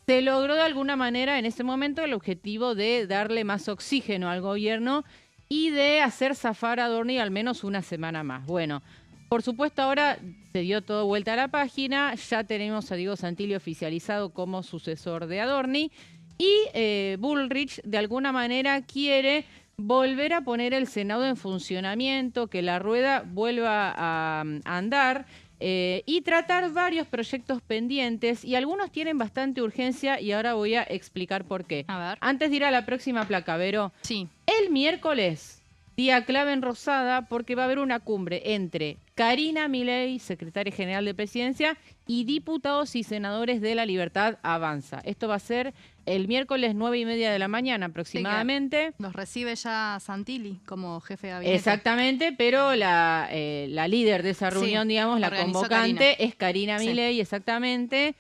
se logró de alguna manera en ese momento el objetivo de darle más oxígeno al gobierno y de hacer zafar a Adorni al menos una semana más. Bueno, por supuesto ahora se dio todo vuelta a la página, ya tenemos a Diego Santilli oficializado como sucesor de Adorni y Bullrich de alguna manera quiere volver a poner el Senado en funcionamiento, que la rueda vuelva a andar y tratar varios proyectos pendientes y algunos tienen bastante urgencia y ahora voy a explicar por qué. A ver. Antes de ir a la próxima placa, Vero, Sí. el miércoles, día clave en Rosada, porque va a haber una cumbre entre Karina Milei, secretaria general de Presidencia, y diputados y senadores de La Libertad Avanza. Esto va a ser el miércoles 9:30 de la mañana aproximadamente. Los recibe ya Santilli como jefe de gabinete. Exactamente, pero la líder de esa Sí, reunión, digamos, la organizó convocante, Karina. es Karina Sí. Milei, exactamente.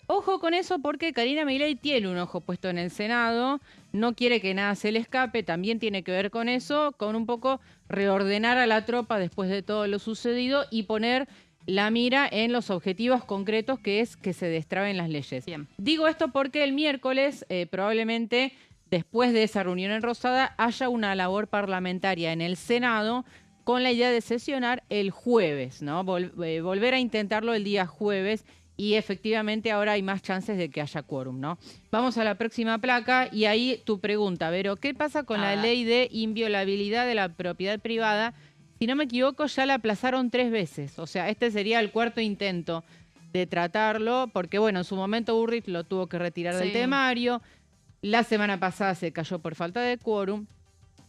Ojo con eso porque Karina Milei tiene un ojo puesto en el Senado, no quiere que nada se le escape, también tiene que ver con eso, con un poco reordenar a la tropa después de todo lo sucedido y poner la mira en los objetivos concretos, que es que se destraben las leyes. Bien. Digo esto porque el miércoles probablemente después de esa reunión en Rosada haya una labor parlamentaria en el Senado con la idea de sesionar el jueves, ¿no? Volver a intentarlo el día jueves y efectivamente ahora hay más chances de que haya quórum, ¿no? Vamos a la próxima placa y ahí tu pregunta, Vero, ¿qué pasa con la ley de inviolabilidad de la propiedad privada? Si no me equivoco, ya la aplazaron 3 veces, o sea, este sería el 4º intento de tratarlo, porque bueno, en su momento Bullrich lo tuvo que retirar del Sí. temario, la semana pasada se cayó por falta de quórum.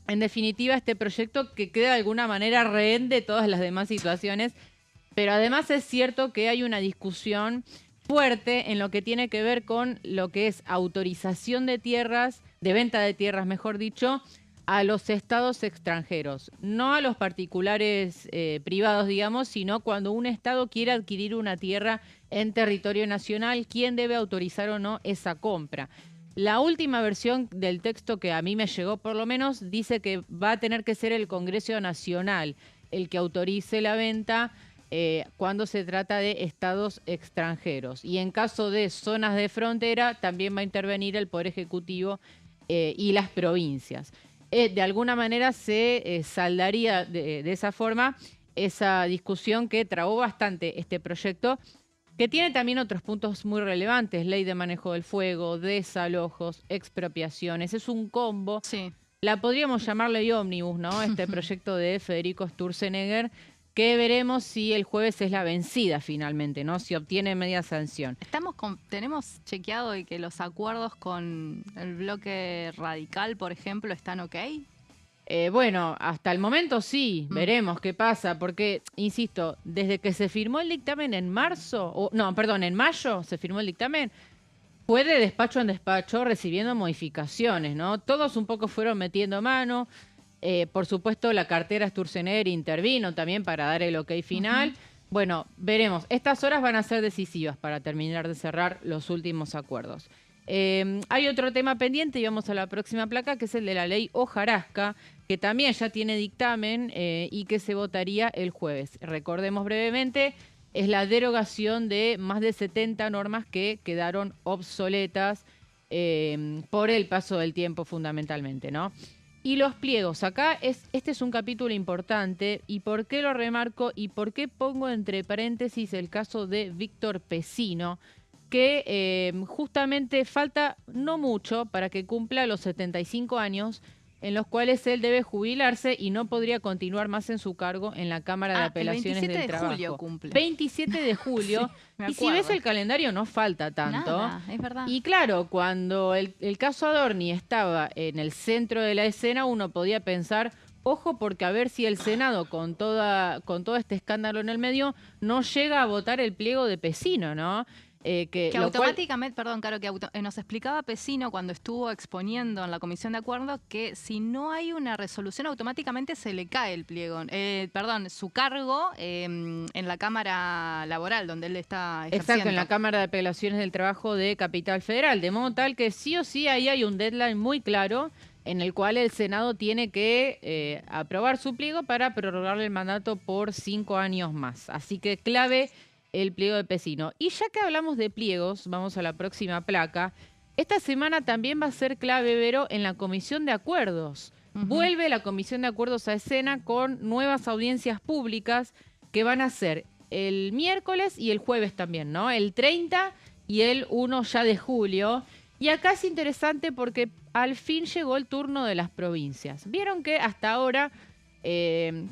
En definitiva, este proyecto que queda de alguna manera rehén de todas las demás situaciones, pero además es cierto que hay una discusión fuerte en lo que tiene que ver con lo que es autorización de tierras, de venta de tierras, mejor dicho, a los estados extranjeros, no a los particulares privados, digamos, sino cuando un estado quiere adquirir una tierra en territorio nacional, quién debe autorizar o no esa compra. La última versión del texto que a mí me llegó, por lo menos, dice que va a tener que ser el Congreso Nacional el que autorice la venta cuando se trata de estados extranjeros. Y en caso de zonas de frontera, también va a intervenir el Poder Ejecutivo y las provincias. De alguna manera se saldaría de esa forma esa discusión que trabó bastante este proyecto, que tiene también otros puntos muy relevantes: ley de manejo del fuego, desalojos, expropiaciones. Es un combo. Sí. La podríamos llamar ley ómnibus, ¿no? Este proyecto de Federico Sturzenegger, que veremos si el jueves es la vencida finalmente, ¿no? Si obtiene media sanción. Tenemos chequeado de que los acuerdos con el bloque radical, por ejemplo, están ok. Bueno, hasta el momento sí, veremos qué pasa, porque, insisto, desde que se firmó el dictamen en en mayo se firmó el dictamen, fue de despacho en despacho recibiendo modificaciones, ¿no? Todos un poco fueron metiendo mano. Por supuesto, la cartera Sturzenegger intervino también para dar el ok final. Bueno, veremos. Estas horas van a ser decisivas para terminar de cerrar los últimos acuerdos. Hay otro tema pendiente y vamos a la próxima placa, que es el de la ley hojarasca, que también ya tiene dictamen y que se votaría el jueves. Recordemos brevemente, es la derogación de más de 70 normas que quedaron obsoletas por el paso del tiempo fundamentalmente, ¿no? Y los pliegos, acá este es un capítulo importante. ¿Y por qué lo remarco? ¿Y por qué pongo entre paréntesis el caso de Víctor Pesino? Que justamente falta no mucho para que cumpla los 75 años, en los cuales él debe jubilarse y no podría continuar más en su cargo en la Cámara de Apelaciones del Trabajo. 27 de julio cumple. 27 de julio. Sí, y si ves el calendario no falta tanto. Nada, es verdad. Y claro, cuando el caso Adorni estaba en el centro de la escena, uno podía pensar, ojo, porque a ver si el Senado, con todo este escándalo en el medio, no llega a votar el pliego de Pesino, ¿no? Que automáticamente, perdón, Caro, que nos explicaba Pesino cuando estuvo exponiendo en la Comisión de Acuerdo que si no hay una resolución, automáticamente se le cae el pliego, su cargo en la Cámara Laboral, donde él está ejerciendo. Exacto, en la Cámara de Apelaciones del Trabajo de Capital Federal, de modo tal que sí o sí ahí hay un deadline muy claro en el cual el Senado tiene que aprobar su pliego para prorrogarle el mandato por 5 años más. Así que clave el pliego de Pesino. Y ya que hablamos de pliegos, vamos a la próxima placa. Esta semana también va a ser clave, Vero, en la Comisión de Acuerdos. Vuelve la Comisión de Acuerdos a escena con nuevas audiencias públicas que van a ser el miércoles y el jueves también, ¿no? El 30 y el 1 ya de julio. Y acá es interesante porque al fin llegó el turno de las provincias. Vieron que hasta ahora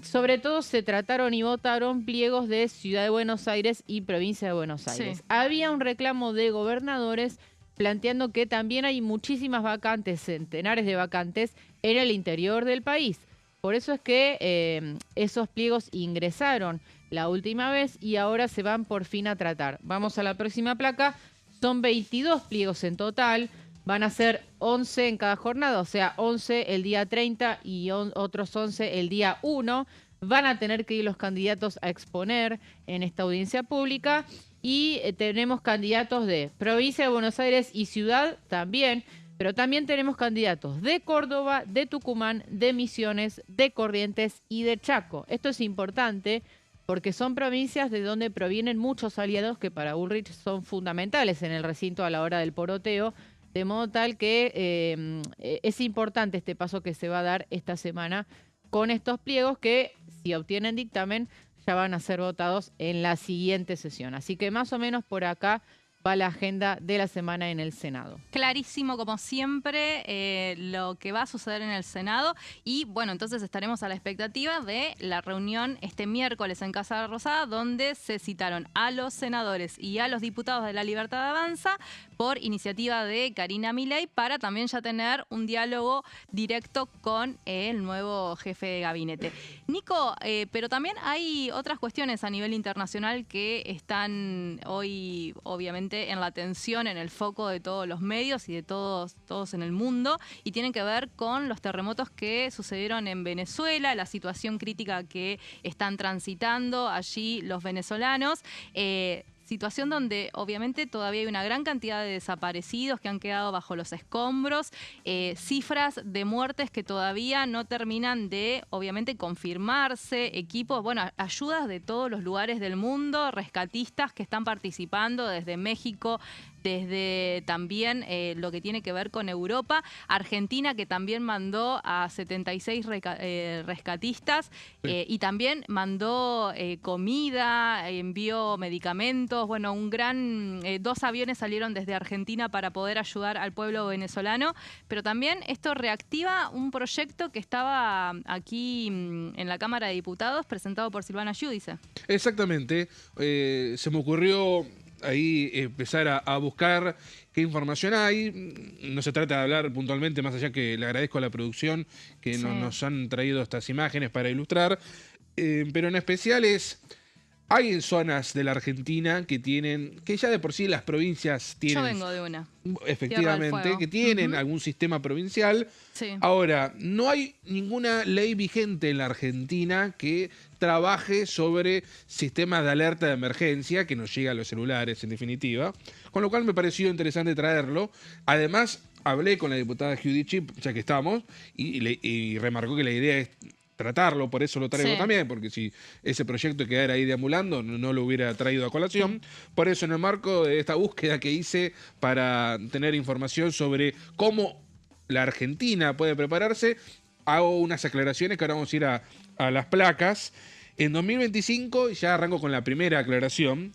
sobre todo se trataron y votaron pliegos de Ciudad de Buenos Aires y Provincia de Buenos Aires. Sí. Había un reclamo de gobernadores planteando que también hay muchísimas vacantes, centenares de vacantes en el interior del país. Por eso es que esos pliegos ingresaron la última vez y ahora se van por fin a tratar. Vamos a la próxima placa. Son 22 pliegos en total. Van a ser 11 en cada jornada, o sea, 11 el día 30 y otros 11 el día 1. Van a tener que ir los candidatos a exponer en esta audiencia pública. Y tenemos candidatos de Provincia de Buenos Aires y Ciudad también, pero también tenemos candidatos de Córdoba, de Tucumán, de Misiones, de Corrientes y de Chaco. Esto es importante porque son provincias de donde provienen muchos aliados que para Bullrich son fundamentales en el recinto a la hora del poroteo. De modo tal que es importante este paso que se va a dar esta semana con estos pliegos que, si obtienen dictamen, ya van a ser votados en la siguiente sesión. Así que más o menos por acá va la agenda de la semana en el Senado. Clarísimo, como siempre, lo que va a suceder en el Senado. Y bueno, entonces estaremos a la expectativa de la reunión este miércoles en Casa Rosada, donde se citaron a los senadores y a los diputados de La Libertad Avanza por iniciativa de Karina Milei para también ya tener un diálogo directo con el nuevo jefe de gabinete. Nico, pero también hay otras cuestiones a nivel internacional que están hoy, obviamente, en la atención, en el foco de todos los medios y de todos en el mundo, y tienen que ver con los terremotos que sucedieron en Venezuela, la situación crítica que están transitando allí los venezolanos. Situación donde obviamente todavía hay una gran cantidad de desaparecidos que han quedado bajo los escombros, cifras de muertes que todavía no terminan de, obviamente, confirmarse, equipos, bueno, ayudas de todos los lugares del mundo, rescatistas que están participando desde México, desde también lo que tiene que ver con Europa, Argentina que también mandó a 76 rescatistas y también mandó comida, envió medicamentos, bueno, dos aviones salieron desde Argentina para poder ayudar al pueblo venezolano, pero también esto reactiva un proyecto que estaba aquí en la Cámara de Diputados presentado por Silvana Giudice. Exactamente, se me ocurrió ahí empezar a buscar qué información hay. No se trata de hablar puntualmente, más allá que le agradezco a la producción que Sí. nos han traído estas imágenes para ilustrar, pero en especial hay zonas de la Argentina que ya de por sí las provincias tienen... Yo vengo de una. Efectivamente, Tierra del Fuego. que tienen algún sistema provincial. Sí. Ahora, no hay ninguna ley vigente en la Argentina que trabaje sobre sistemas de alerta de emergencia que nos llega a los celulares, en definitiva. Con lo cual me pareció interesante traerlo. Además, hablé con la diputada Giudici, ya que estamos, y remarcó que la idea es tratarlo, por eso lo traigo Sí. también, porque si ese proyecto quedara ahí deambulando, no lo hubiera traído a colación. Por eso, en el marco de esta búsqueda que hice para tener información sobre cómo la Argentina puede prepararse, hago unas aclaraciones que ahora vamos a ir a las placas. En 2025, ya arranco con la primera aclaración,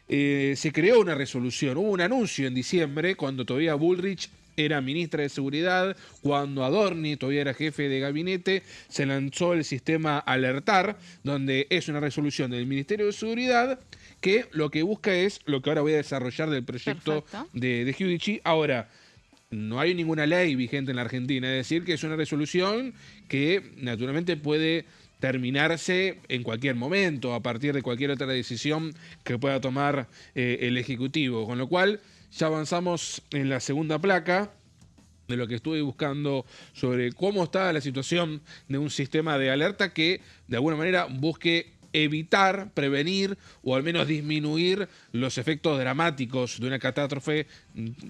se creó una resolución, hubo un anuncio en diciembre, cuando todavía Bullrich era ministra de Seguridad, cuando Adorni todavía era jefe de gabinete, se lanzó el sistema Alertar, donde es una resolución del Ministerio de Seguridad que lo que busca es lo que ahora voy a desarrollar del proyecto de Giudici. Ahora, no hay ninguna ley vigente en la Argentina, es decir, que es una resolución que naturalmente puede terminarse en cualquier momento, a partir de cualquier otra decisión que pueda tomar el Ejecutivo. Con lo cual, ya avanzamos en la segunda placa de lo que estuve buscando sobre cómo está la situación de un sistema de alerta que de alguna manera busque evitar, prevenir o al menos disminuir los efectos dramáticos de una catástrofe,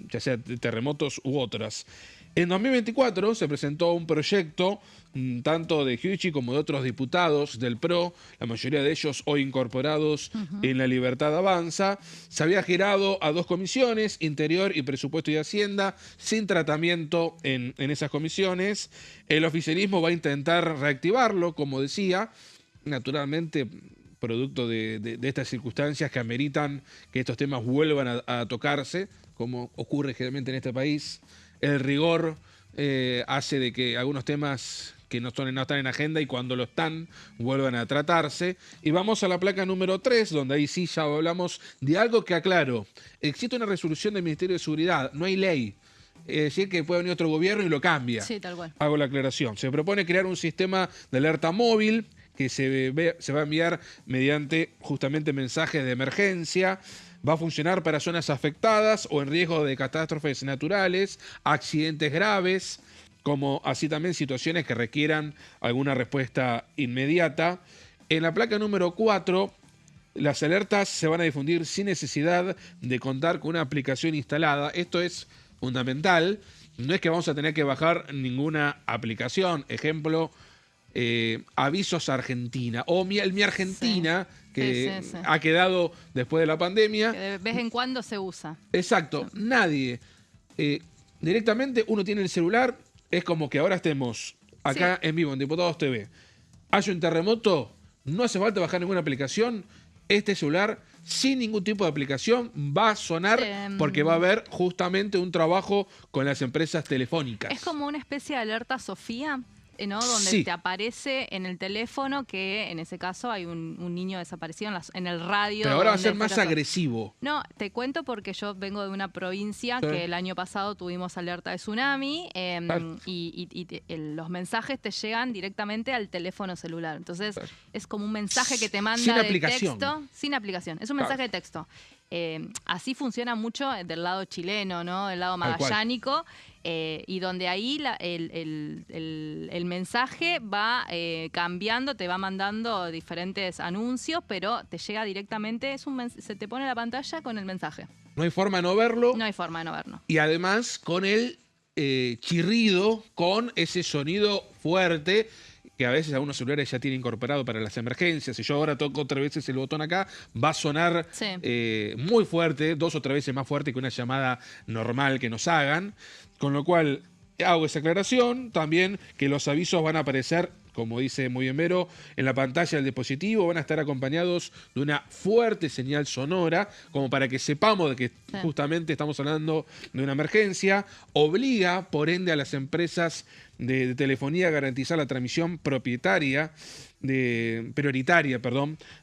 ya sea de terremotos u otras. En 2024 se presentó un proyecto tanto de Giudici como de otros diputados del PRO, la mayoría de ellos hoy incorporados en La Libertad Avanza. Se había girado a dos comisiones, Interior y Presupuesto y Hacienda, sin tratamiento en esas comisiones. El oficialismo va a intentar reactivarlo, como decía, naturalmente producto de estas circunstancias que ameritan que estos temas vuelvan a tocarse, como ocurre generalmente en este país. El rigor hace de que algunos temas que no están en agenda y cuando lo están vuelvan a tratarse. Y vamos a la placa número 3, donde ahí sí ya hablamos de algo que aclaro. Existe una resolución del Ministerio de Seguridad, no hay ley. Es decir, que puede venir otro gobierno y lo cambia. Sí, tal cual. Hago la aclaración. Se propone crear un sistema de alerta móvil que se va a enviar mediante justamente mensajes de emergencia. Va a funcionar para zonas afectadas o en riesgo de catástrofes naturales, accidentes graves, como así también situaciones que requieran alguna respuesta inmediata. En la placa número 4, las alertas se van a difundir sin necesidad de contar con una aplicación instalada. Esto es fundamental. No es que vamos a tener que bajar ninguna aplicación. Ejemplo, Avisos Argentina o Mi Argentina, que ha quedado después de la pandemia. Que de vez en cuando se usa. Exacto, nadie. Directamente uno tiene el celular, es como que ahora estemos acá en vivo en Diputados TV. Hay un terremoto, no hace falta bajar ninguna aplicación. Este celular, sin ningún tipo de aplicación, va a sonar porque va a haber justamente un trabajo con las empresas telefónicas. Es como una especie de alerta Sofía, ¿no? Donde te aparece en el teléfono que en ese caso hay un niño desaparecido en el radio. Pero ahora va a ser más agresivo. No, te cuento porque yo vengo de una provincia que el año pasado tuvimos alerta de tsunami y los mensajes te llegan directamente al teléfono celular. Entonces es como un mensaje que te manda de texto. Sin aplicación. Es un mensaje de texto. Así funciona mucho del lado chileno, ¿no? Del lado magallánico. Y donde ahí el mensaje va cambiando, te va mandando diferentes anuncios, pero te llega directamente, se te pone la pantalla con el mensaje. No hay forma de no verlo. No hay forma de no verlo. Y además con el chirrido, con ese sonido fuerte que a veces algunos celulares ya tienen incorporado para las emergencias. Si yo ahora toco 3 veces el botón acá, va a sonar muy fuerte, 2 o 3 veces más fuerte que una llamada normal que nos hagan. Con lo cual, hago esa aclaración. También que los avisos van a aparecer, como dice muy bien Vero, en la pantalla del dispositivo. Van a estar acompañados de una fuerte señal sonora, como para que sepamos de que justamente estamos hablando de una emergencia. Obliga, por ende, a las empresas de telefonía a garantizar la transmisión prioritaria de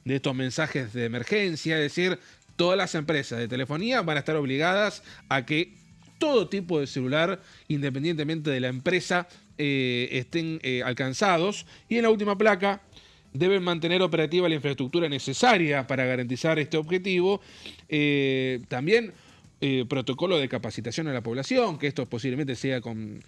estos mensajes de emergencia. Es decir, todas las empresas de telefonía van a estar obligadas a que todo tipo de celular, independientemente de la empresa, estén alcanzados. Y en la última placa, deben mantener operativa la infraestructura necesaria para garantizar este objetivo. También protocolo de capacitación a la población, que esto posiblemente sea con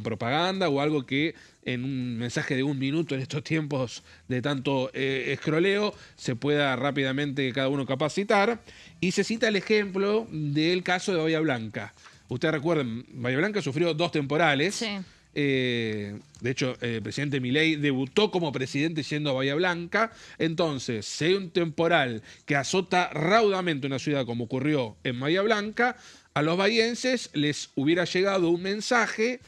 propaganda o algo que en un mensaje de 1 minuto en estos tiempos de tanto escroleo se pueda rápidamente cada uno capacitar. Y se cita el ejemplo del caso de Bahía Blanca. Ustedes recuerden, Bahía Blanca sufrió 2 temporales. Sí. De hecho, el presidente Milei debutó como presidente yendo a Bahía Blanca. Entonces, si hay un temporal que azota raudamente una ciudad como ocurrió en Bahía Blanca, a los bahienses les hubiera llegado un mensaje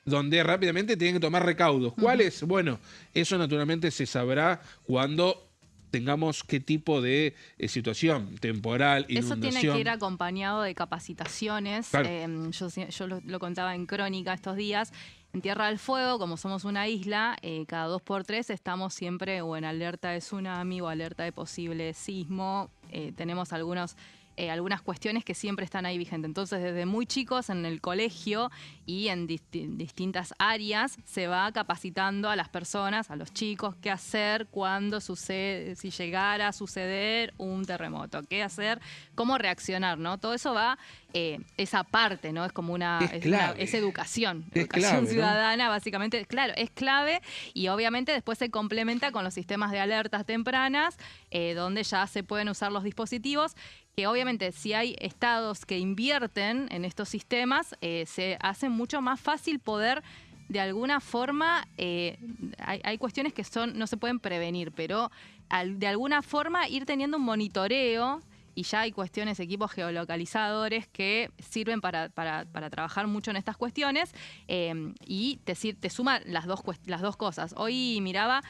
donde rápidamente tienen que tomar recaudos. ¿Cuáles? Bueno, eso naturalmente se sabrá cuando tengamos qué tipo de situación temporal, Eso inundación. tiene que ir acompañado de capacitaciones. Claro. Yo lo contaba en Crónica estos días. En Tierra del Fuego, como somos una isla, cada 2x3 estamos siempre o en alerta de tsunami o alerta de posible sismo. Tenemos algunas cuestiones que siempre están ahí vigentes. Entonces, desde muy chicos en el colegio y en distintas áreas se va capacitando a las personas, a los chicos, qué hacer cuando sucede, si llegara a suceder un terremoto, qué hacer, cómo reaccionar, ¿no? Todo eso va, esa parte, ¿no? Es como es educación, Es clave, ¿no? ciudadana, básicamente. Claro, es clave y obviamente después se complementa con los sistemas de alertas tempranas, donde ya se pueden usar los dispositivos, que obviamente si hay estados que invierten en estos sistemas, se hace mucho más fácil poder, de alguna forma, hay cuestiones que no se pueden prevenir, pero de alguna forma ir teniendo un monitoreo. Y ya hay cuestiones, equipos geolocalizadores que sirven para trabajar mucho en estas cuestiones, y te suma las dos cosas. Hoy miraba,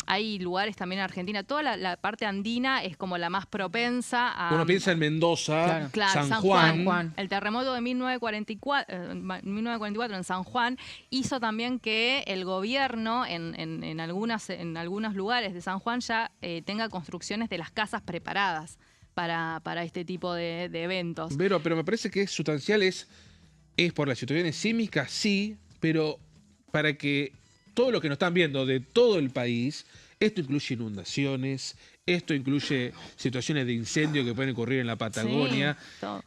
hay lugares también en Argentina, toda la parte andina es como la más propensa a... Uno piensa en Mendoza, Claro, San Juan. El terremoto de 1944 en San Juan hizo también que el gobierno en algunos lugares de San Juan ya tenga construcciones de las casas preparadas para este tipo de eventos. Pero me parece que es sustancial, es por las situaciones sísmicas, sí, pero para que todo lo que nos están viendo de todo el país, esto incluye inundaciones, esto incluye situaciones de incendio que pueden ocurrir en la Patagonia. Sí, todo.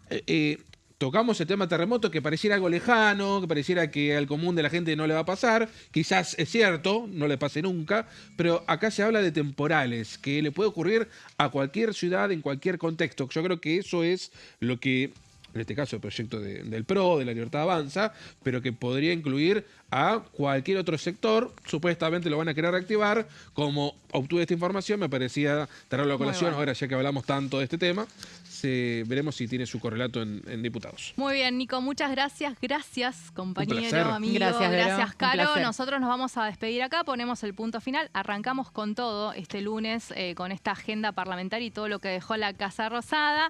Tocamos el tema terremoto que pareciera algo lejano, que pareciera que al común de la gente no le va a pasar. Quizás es cierto, no le pase nunca, pero acá se habla de temporales, que le puede ocurrir a cualquier ciudad en cualquier contexto. Yo creo que eso es lo que, en este caso el proyecto del PRO, de La Libertad Avanza, pero que podría incluir a cualquier otro sector. Supuestamente lo van a querer reactivar. Como obtuve esta información, me parecía traerlo a colación. Ahora, ya que hablamos tanto de este tema, veremos si tiene su correlato en diputados. Muy bien, Nico, muchas gracias. Gracias, compañero, amigo. Gracias, Vero. Gracias, Un Caro. placer. Nosotros nos vamos a despedir acá, ponemos el punto final. Arrancamos con todo este lunes, con esta agenda parlamentaria y todo lo que dejó la Casa Rosada.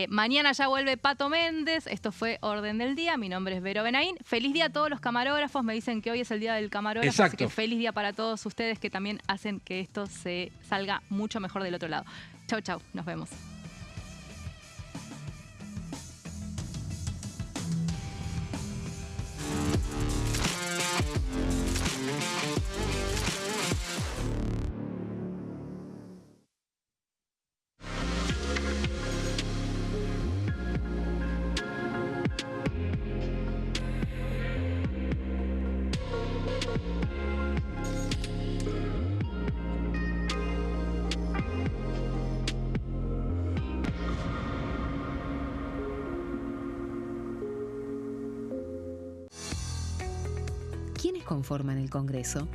Mañana ya vuelve Pato Méndez. Esto fue Orden del Día. Mi nombre es Vero Benaín. Feliz día a todos los camarógrafos. Me dicen que hoy es el día del camarógrafo. Exacto. Así que feliz día para todos ustedes que también hacen que esto se salga mucho mejor del otro lado. Chau, chau. Nos vemos. ¿Quiénes conforman el Congreso?